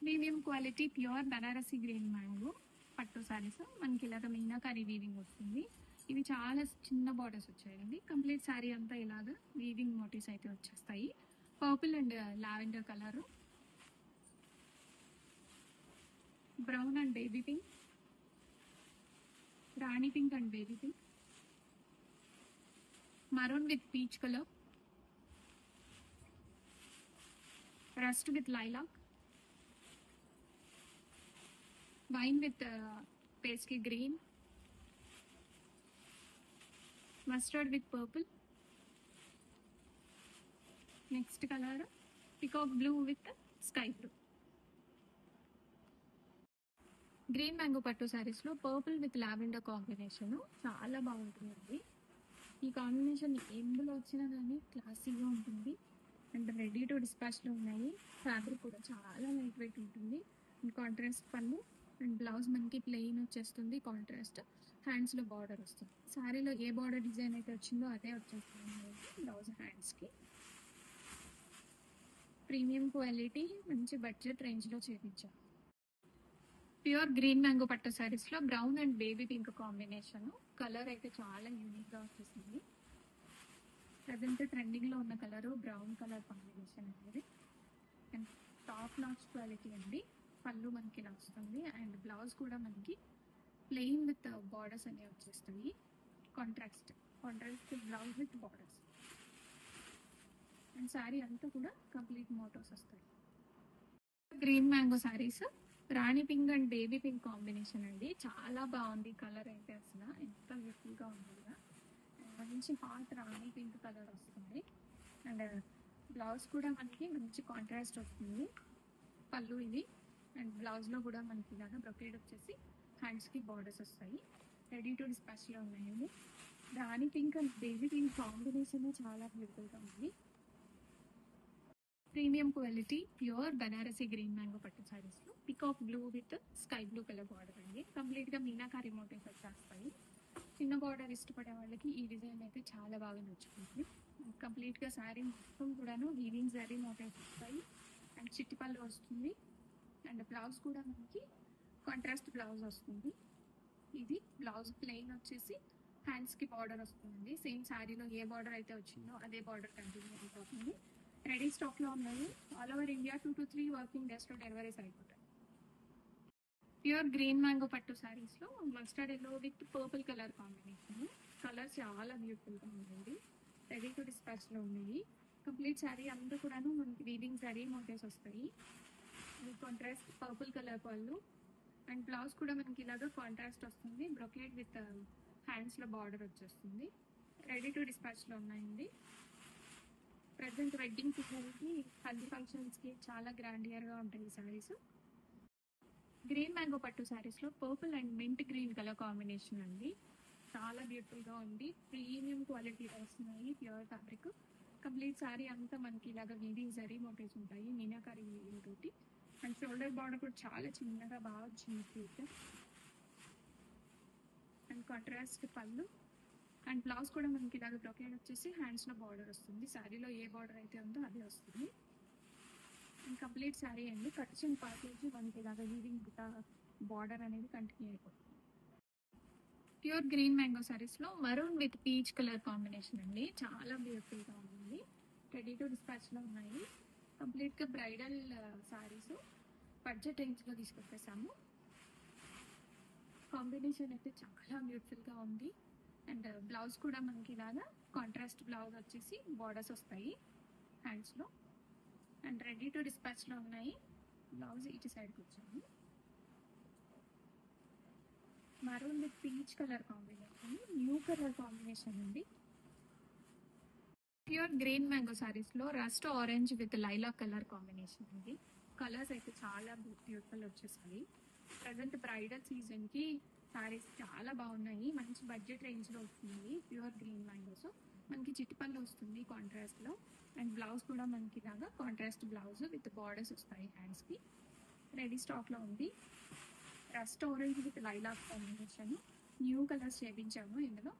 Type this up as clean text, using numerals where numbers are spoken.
Premium quality pure Banarasi green mango పట్టు సారీస్ మనకి ఇలాగ మీనాకారి వీవింగ్ వస్తుంది. ఇవి చాలా చిన్న బార్డర్స్ వచ్చాయండి. కంప్లీట్ శారీ అంతా ఇలాగ వీవింగ్ మోటివ్స్ అయితే వచ్చేస్తాయి. Purple and lavender colour, brown and baby pink, Rani pink and baby pink, maroon with peach color, rust with lilac, wine with pastel green, mustard with purple, next color peacock blue with sky blue. Green mango పట్టు సారీస్ లో purple with lavender combination చాలా బాగుంటుంది. ఈ combination ఎందులో వచ్చినా కానీ క్లాసీగా ఉంటుంది అండ్ రెడీ టు డిస్పాచ్ లో ఉన్నాయి. ఫ్యాబ్రిక్ కూడా చాలా లైట్ వెయిట్ ఉంటుంది. కాంట్రాస్ట్ పళ్ళు అండ్ బ్లౌజ్ మనకి ప్లెయిన్ వచ్చేస్తుంది. కాంట్రాస్ట్ హ్యాండ్స్ లో బార్డర్ వస్తుంది. శారీలో ఏ బార్డర్ డిజైన్ అయితే వచ్చిందో అదే వచ్చేస్తుంది బ్లౌజ్ హ్యాండ్స్ కి. ప్రీమియం క్వాలిటీ, మంచి బడ్జెట్ రేంజ్ లో చేయించారు. ప్యూర్ గ్రీన్ మ్యాంగో పట్టు సారీస్ లో brown and baby pink combination. Colour అయితే చాలా యూనిక్ గా వచ్చేసింది. ప్రజెంట్ ట్రెండింగ్ లో ఉన్న కలర్ బ్రౌన్ కలర్ కాంబినేషన్ అనేది. అండ్ టాప్ నాచ్ క్వాలిటీ అండి. పళ్ళు మనకి ఇలా వస్తుంది అండ్ బ్లౌజ్ కూడా మనకి ప్లెయిన్ విత్ బార్డర్స్ అనేవి వచ్చేస్తాయి. Contrast blouse with borders and sari అంతా కూడా కంప్లీట్ మోటోస్ వస్తాయి. Green mango saris Rani pink and baby pink combination అండి. చాలా బాగుంది కలర్ అయితే, అసలు ఎంత బ్యూటిఫుల్ గా ఉంది కదా. మంచి హాట్ రాణి పింక్ కలర్ వస్తుంది అండ్ బ్లౌజ్ కూడా మనకి మంచి కాంట్రాస్ట్ వస్తుంది. పళ్ళు ఇది అండ్ బ్లౌజ్ లో కూడా మనకి ఇలాగా బ్రొకేడ్ వచ్చేసి హ్యాండ్స్ కి బార్డర్స్ వస్తాయి. రెడీ టు డిస్పాచ్ లో ఉన్నాయండి. రాణి pink and baby pink combination చాలా బ్యూటిఫుల్ గా ఉంది. Premium quality pure Banarasi green mango పట్టు సారీస్ లో peacock blue with sky blue colour border అండి. కంప్లీట్ గా మీనాకారి మోటివ్స్ వచ్చేస్తాయి. చిన్న బార్డర్ ఇష్టపడే వాళ్ళకి ఈ డిజైన్ అయితే చాలా బాగా నచ్చుతుంది. కంప్లీట్ గా శారీ మొత్తం కూడాను వీవింగ్ శారీ మోటివ్స్ వస్తాయి అండ్ చిట్టి పళ్ళు వస్తుంది అండ్ బ్లౌజ్ కూడా మనకి కాంట్రాస్ట్ బ్లౌజ్ వస్తుంది. ఇది బ్లౌజ్ ప్లెయిన్ వచ్చేసి హ్యాండ్స్ కి బార్డర్ వస్తుంది. సేమ్ శారీలో ఏ బార్డర్ అయితే వచ్చిందో అదే బార్డర్ కంటిన్యూ అయిపోతుంది. రెడీ స్టాక్ లో ఉన్నాయి. All over India 2 to 3 working days లో డెలివరీస్ అయిపోతాయి. ప్యూర్ గ్రీన్ మ్యాంగో పట్టు సారీస్ లో mustard yellow with purple colour combination. Colour చాలా బ్యూటిఫుల్ గా ఉంది. రెడీ టు డిస్పాచ్ లో ఉన్నాయి. కంప్లీట్ శారీ అంతా కూడాను మనకి వీవింగ్ శారీ మోటివ్స్ వస్తాయి. కాంట్రాస్ట్ పర్పుల్ కలర్ పళ్ళు అండ్ బ్లౌజ్ కూడా మనకి ఇలాగా కాంట్రాస్ట్ వస్తుంది. బ్రొకేడ్ విత్ హ్యాండ్స్ లో బార్డర్ వచ్చేస్తుంది. రెడీ టు డిస్పాచ్ లో ఉన్నాయండి. ప్రజెంట్ వెడ్డింగ్ సీజన్ కి, హల్దీ ఫంక్షన్స్ కి చాలా గ్రాండియర్ గా ఉంటాయి ఈ సారీస్. గ్రీన్ మ్యాంగో పట్టు సారీస్ లో purple and mint green colour combination అండి. చాలా బ్యూటిఫుల్ గా ఉంది. ప్రీమియం క్వాలిటీ వస్తున్నాయి. Pure fabric. కంప్లీట్ శారీ అంతా మనకి ఇలాగా వీవింగ్ జరీ మోటివ్స్ ఉంటాయి మీనాకారి వీవింగ్ తోటి అండ్ షోల్డర్ బార్డర్ కూడా చాలా చిన్నగా బాగా వచ్చింది. అండ్ కాంట్రాస్ట్ పళ్ళు అండ్ బ్లౌజ్ కూడా మనకి ఇలాగ బ్రొకేడ్ వచ్చేసి హ్యాండ్స్ లో బార్డర్ వస్తుంది. శారీలో ఏ బార్డర్ అయితే ఉందో అదే వస్తుంది. అండ్ కంప్లీట్ శారీ అండి. కట్టింగ్ ప్యాకేజ్ మనకి ఇలాగ వీవింగ్ బార్డర్ అనేది కంటిన్యూ అయిపోతుంది. ప్యూర్ గ్రీన్ మ్యాంగో సారీస్ లో maroon with peach colour combination అండి. చాలా బ్యూటిఫుల్ గా ఉంది. రెడీ టు డిస్పాచ్ లో ఉన్నాయి. కంప్లీట్ గా బ్రైడల్ సారీస్ బడ్జెట్ రేంజ్ లో తీసుకొచ్చేసాము. కాంబినేషన్ అయితే చాలా బ్యూటిఫుల్ గా ఉంది అండ్ బ్లౌజ్ కూడా మనకి ఇలాగా కాంట్రాస్ట్ బ్లౌజ్ వచ్చేసి బార్డర్స్ వస్తాయి హ్యాండ్స్ లో అండ్ రెడీ టు డిస్పాచ్ లో ఉన్నాయి. బ్లౌజ్ ఇటు సైడ్కి వచ్చాము. Maroon with peach colour combination, new colour combination అండి. ప్యూర్ గ్రీన్ మ్యాంగో సారీస్ లో rust orange with lilac colour combination అండి. కలర్స్ అయితే చాలా బ్యూటిఫుల్ వచ్చేసాయి. ప్రజెంట్ బ్రైడల్ సీజన్ కి సారీస్ చాలా బాగున్నాయి. మంచి బడ్జెట్ రేంజ్ లో వస్తుంది. ప్యూర్ గ్రీన్ మ్యాంగోస్ మనకి చిట్టిపల్లి వస్తుంది కాంట్రాస్ట్ లో అండ్ బ్లౌజ్ కూడా మనకి ఇలాగా కాంట్రాస్ట్ బ్లౌజ్ విత్ బార్డర్స్ వస్తాయి హ్యాండ్స్ కి. రెడీ స్టాక్ లో ఉంది. Rust orange with lilac combination. New colours చేయించాము ఇందులో.